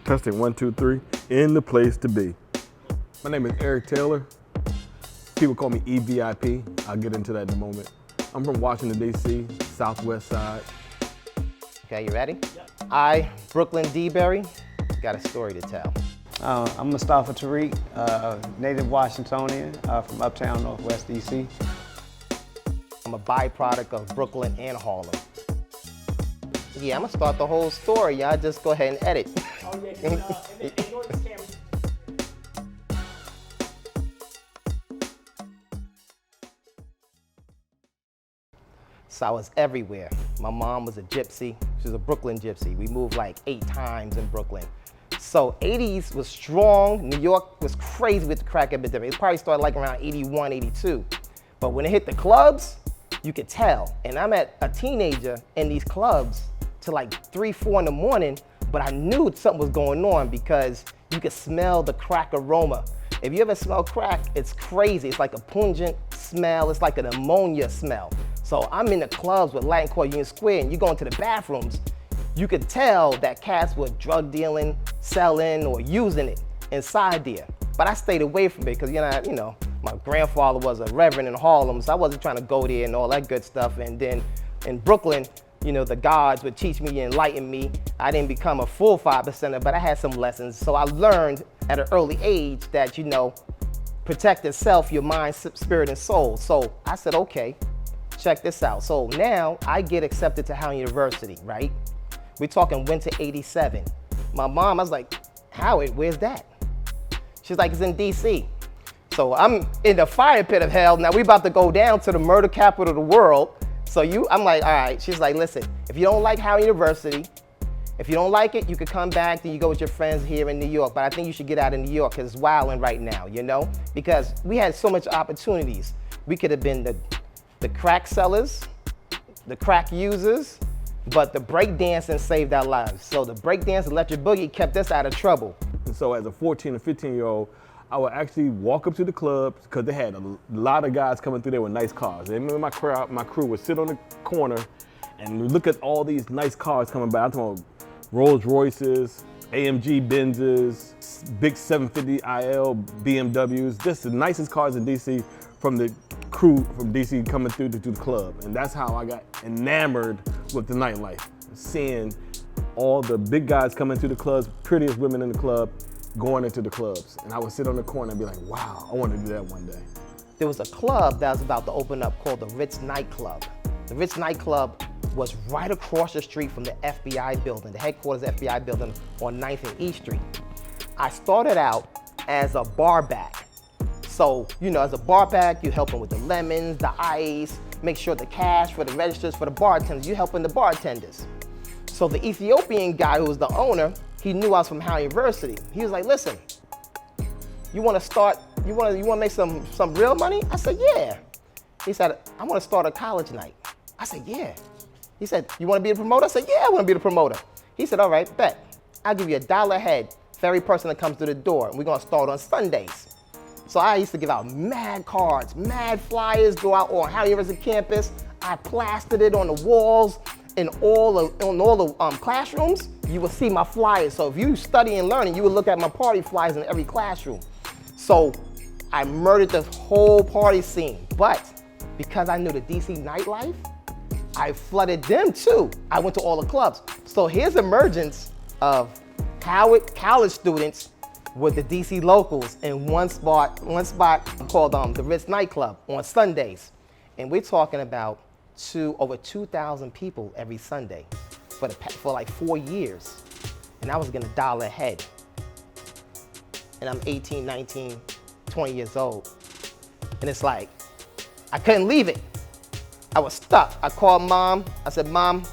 Testing 1, 2, 3. In the place to be. My name is Eric Taylor. People call me eVIP. I'll get into that in a moment. I'm from Washington, D.C., Southwest side. Okay, you ready? Yep. I, Brooklyn D-Berry, got a story to tell. I'm Mustafa Tariq, native Washingtonian from uptown Northwest D.C. I'm a byproduct of Brooklyn and Harlem. Yeah, I'm gonna start the whole story. Y'all just go ahead and edit. Oh yeah, ignore this camera. So I was everywhere. My mom was a gypsy. She was a Brooklyn gypsy. We moved like 8 times in Brooklyn. So 80s was strong. New York was crazy with the crack epidemic. It probably started like around 81, 82. But when it hit the clubs, you could tell. And I'm a teenager in these clubs till like 3, 4 in the morning, but I knew something was going on because you could smell the crack aroma. If you ever smell crack, it's crazy. It's like a pungent smell. It's like an ammonia smell. So I'm in the clubs with Latin Quarter Union Square, and you go into the bathrooms, you could tell that cats were drug dealing, selling, or using it inside there. But I stayed away from it because, you know, my grandfather was a reverend in Harlem, so I wasn't trying to go there and all that good stuff. And then in Brooklyn, you know, the gods would teach me and enlighten me. I didn't become a full 5%er, but I had some lessons. So I learned at an early age that, you know, protect yourself, your mind, spirit, and soul. So I said, okay, check this out. So now I get accepted to Howard University, right? We're talking winter 87. My mom, I was like, Howard, where's that? She's like, it's in DC. So I'm in the fire pit of hell. Now we about to go down to the murder capital of the world. So I'm like, all right. She's like, listen, if you don't like Howard University, if you don't like it, you could come back, then you go with your friends here in New York. But I think you should get out of New York because it's wilding right now, you know? Because we had so much opportunities. We could have been the crack sellers, the crack users, but the breakdancing saved our lives. So the breakdance, electric boogie kept us out of trouble. And so as a 14 or 15-year-old, I would actually walk up to the clubs because they had a lot of guys coming through there with nice cars. And my crew would sit on the corner and look at all these nice cars coming by. I'm talking about Rolls Royces, AMG Benzes, big 750 IL BMWs, just the nicest cars in DC from the crew from DC coming through to the club. And that's how I got enamored with the nightlife. Seeing all the big guys coming to the clubs, prettiest women in the club, going into the clubs. And I would sit on the corner and be like, wow, I want to do that one day. There was a club that was about to open up called the Ritz Nightclub. The Ritz Nightclub was right across the street from the FBI building, the headquarters FBI building on 9th and E Street. I started out as a bar back. So, you know, as a bar back, you helping with the lemons, the ice, make sure the cash for the registers for the bartenders, you helping the bartenders. So the Ethiopian guy who was the owner, he knew I was from Howard University. He was like, listen, you want to make some real money? I said, yeah. He said, I want to start a college night. I said, yeah. He said, you want to be a promoter? I said, yeah, I want to be the promoter. He said, all right, bet. I'll give you $1 a head for every person that comes through the door. And we're going to start on Sundays. So I used to give out mad cards, mad flyers, go out on Howard University campus. I plastered it on the walls in all the classrooms. You will see my flyers. So if you study and learning, you would look at my party flyers in every classroom. So I murdered the whole party scene. But because I knew the DC nightlife, I flooded them too. I went to all the clubs. So here's emergence of Howard college students with the DC locals in one spot called the Ritz Nightclub on Sundays. And we're talking about over 2,000 people every Sunday for like 4 years. And I was getting $1 a head. And I'm 18, 19, 20 years old. And it's like, I couldn't leave it. I was stuck. I called mom. I said, Mom,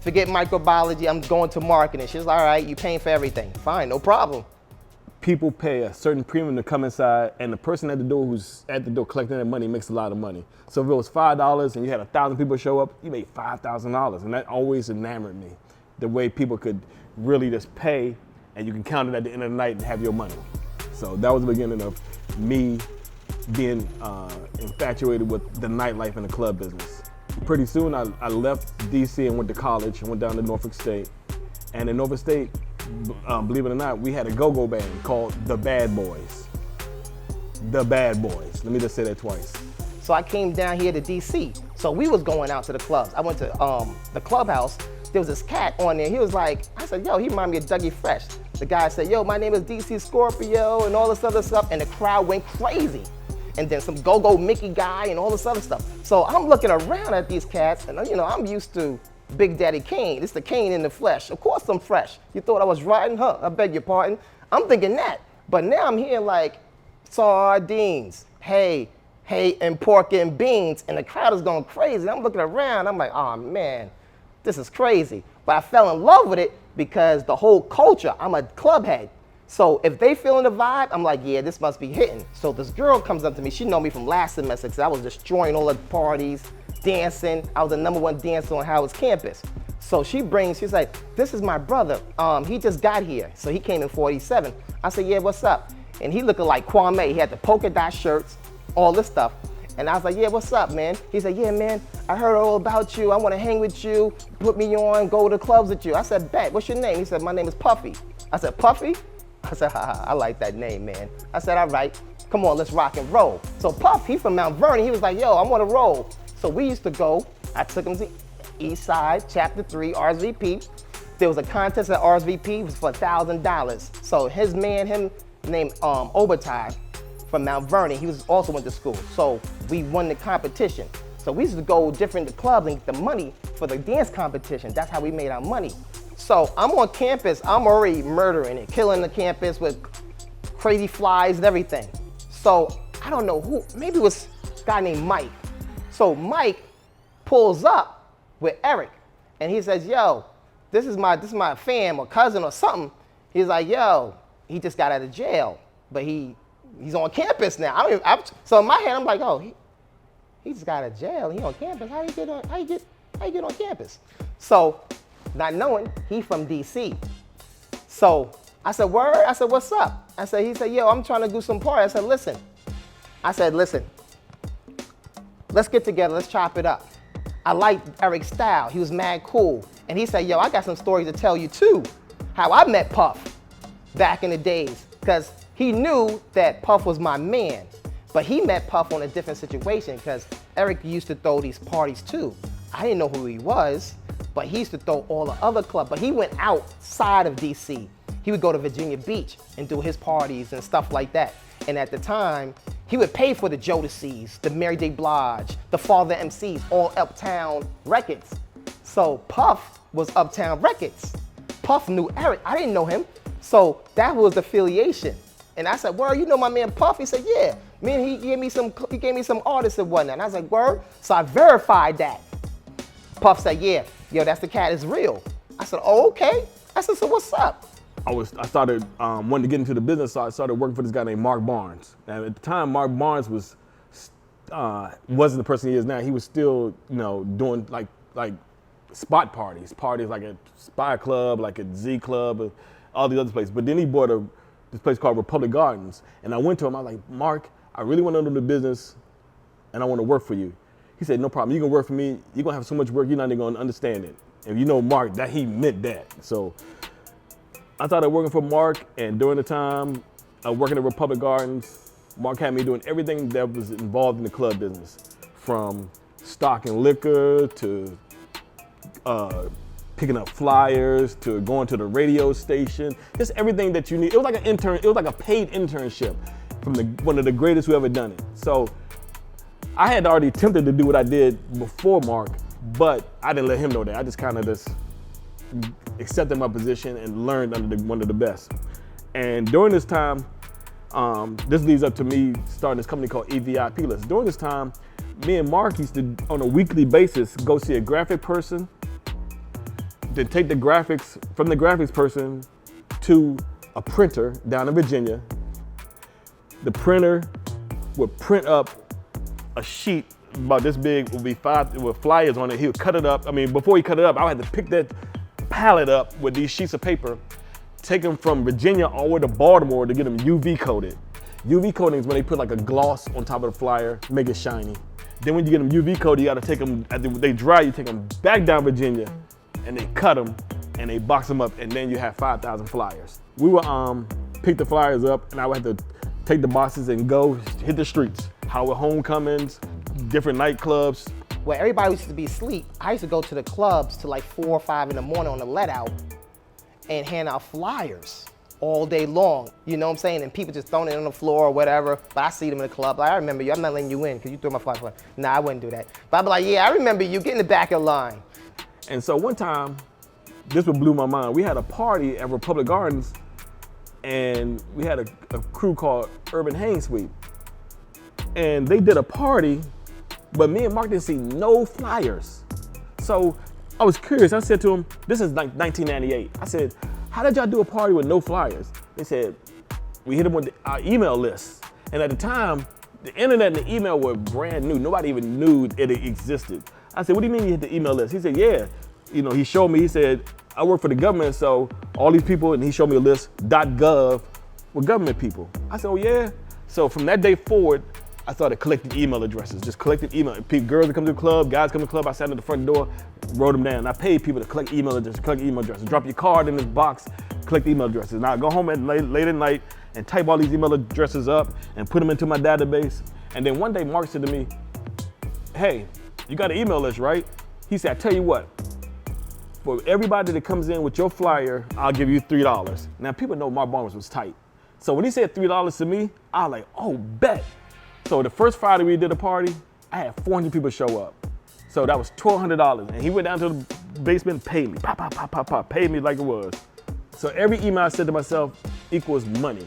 forget microbiology. I'm going to marketing. She's like, all right, you paying for everything. Fine, no problem. People pay a certain premium to come inside, and the person at the door who's at the door collecting that money makes a lot of money. So if it was $5 and you had 1,000 people show up, you made $5,000. And that always enamored me, the way people could really just pay and you can count it at the end of the night and have your money. So that was the beginning of me being infatuated with the nightlife and the club business. Pretty soon I left DC and went to college and went down to Norfolk State. And in Norfolk State, believe it or not, we had a go-go band called The Bad Boys. The Bad Boys. Let me just say that twice. So I came down here to DC. So we was going out to the clubs. I went to the clubhouse. There was this cat on there. He was like, I said, yo, he reminded me of Dougie Fresh. The guy said, yo, my name is DC Scorpio and all this other stuff. And the crowd went crazy. And then some go-go Mickey guy and all this other stuff. So I'm looking around at these cats and you know, I'm used to Big Daddy Kane. It's the Kane in the flesh. Of course I'm fresh. You thought I was rotten? Huh, I beg your pardon. I'm thinking that. But now I'm hearing like sardines, hey, and pork and beans. And the crowd is going crazy. I'm looking around. I'm like, oh man, this is crazy. But I fell in love with it because the whole culture, I'm a club head. So if they feeling the vibe, I'm like, yeah, this must be hitting. So this girl comes up to me. She know me from last semester because I was destroying all the parties, dancing. I was the #1 dancer on Howard's campus. So she's like, this is my brother. He just got here. So he came in 47. I said, yeah, what's up? And he looking like Kwame. He had the polka dot shirts, all this stuff. And I was like, yeah, what's up, man? He said, yeah, man, I heard all about you. I want to hang with you, put me on, go to the clubs with you. I said, bet, what's your name? He said, my name is Puffy. I said, Puffy? I said, I like that name, man. I said, all right, come on, let's rock and roll. So Puff, he from Mount Vernon. He was like, yo, I want to roll. So we used to go. I took him to East Side, Chapter 3, RSVP. There was a contest at RSVP. It was for $1,000. So his man, him named Obadiah from Mount Vernon, he was also went to school. So we won the competition. So we used to go different clubs and get the money for the dance competition. That's how we made our money. So I'm on campus, I'm already murdering it, killing the campus with crazy flies and everything. So I don't know who, maybe it was a guy named Mike. So Mike pulls up with Eric and he says, yo, this is my fam or cousin or something. He's like, yo, he just got out of jail, but he's on campus now. So in my head, I'm like, oh, he just got out of jail, he on campus. How you get on campus? So not knowing he from DC. So I said, word? I said, what's up? He said, yo, I'm trying to do some party. I said, listen, let's get together, let's chop it up. I liked Eric's style, he was mad cool. And he said, yo, I got some stories to tell you too, how I met Puff back in the days. Because he knew that Puff was my man, but he met Puff on a different situation because Eric used to throw these parties too. I didn't know who he was, but he used to throw all the other clubs, but he went outside of DC. He would go to Virginia Beach and do his parties and stuff like that. And at the time, he would pay for the Jodeci's, the Mary J. Blige, the Father MCs, all Uptown Records. So Puff was Uptown Records. Puff knew Eric, I didn't know him. So that was the affiliation. And I said, word, you know my man Puff? He said, yeah. Man, he gave me some artists and whatnot. And I was like, word? So I verified that. Puff said, yeah, yo, that's the cat, it's real. I said, oh, okay. I said, so what's up? I started wanting to get into the business, so I started working for this guy named Mark Barnes. And at the time, Mark Barnes wasn't the person he is now. He was still, doing like spot parties like at Spy Club, like at Z Club, all the other places. But then he bought this place called Republic Gardens, and I went to him. I was like, Mark, I really want to know the business, and I want to work for you. He said, no problem. You can work for me. You're gonna have so much work, you're not even gonna understand it. And you know Mark, that he meant that. So I started working for Mark, and during the time working at Republic Gardens, Mark had me doing everything that was involved in the club business, from stocking liquor to picking up flyers to going to the radio station, just everything that you need. It was like an intern. It was like a paid internship from one of the greatest who ever done it. So I had already attempted to do what I did before Mark, but I didn't let him know that. I just kind of accepted my position and learned under one of the best. And during this time, this leads up to me starting this company called eVIP List. During this time, me and Mark used to, on a weekly basis, go see a graphic person, then take the graphics from the graphics person to a printer down in Virginia. The printer would print up a sheet about this big, with flyers on it. He would cut it up. I mean, before he cut it up, I had to pick that pallet up with these sheets of paper, take them from Virginia all the way to Baltimore to get them UV coated. UV coating is when they put like a gloss on top of the flyer, make it shiny. Then when you get them UV coated, you gotta take them, after they dry, you take them back down Virginia and they cut them and they box them up, and then you have 5,000 flyers. We would pick the flyers up, and I would have to take the boxes and go hit the streets. Howard Homecomings, different nightclubs. Where everybody used to be asleep, I used to go to the clubs till like 4 or 5 in the morning on the let out and hand out flyers all day long. You know what I'm saying? And people just throwing it on the floor or whatever. But I see them in the club. Like, I remember you. I'm not letting you in because you threw my flyer. Nah, I wouldn't do that. But I'd be like, yeah, I remember you. Get in the back of the line. And so one time, this one blew my mind. We had a party at Republic Gardens, and we had a crew called Urban Hang Sweep. And they did a party, but me and Mark didn't see no flyers. So I was curious. I said to him, this is like 1998. I said, how did y'all do a party with no flyers? They said, we hit them with our email list. And at the time, the internet and the email were brand new. Nobody even knew it existed. I said, what do you mean you hit the email list? He said, yeah. You know, he showed me, he said, I work for the government, so all these people, and he showed me a list, .gov, were government people. I said, oh yeah? So from that day forward, I started collecting email addresses, just collecting email. Girls that come to the club, guys come to the club, I sat at the front door, wrote them down. I paid people to collect email addresses, drop your card in this box, collect email addresses. Now I go home at late at night and type all these email addresses up and put them into my database. And then one day Mark said to me, hey, you got an email list, right? He said, I tell you what, for everybody that comes in with your flyer, I'll give you $3. Now people know Mark Barnes was tight. So when he said $3 to me, I was like, oh, bet. So the first Friday we did a party, I had 400 people show up. So that was $1,200. And he went down to the basement and paid me, paid me like it was. So every email I sent to myself equals money.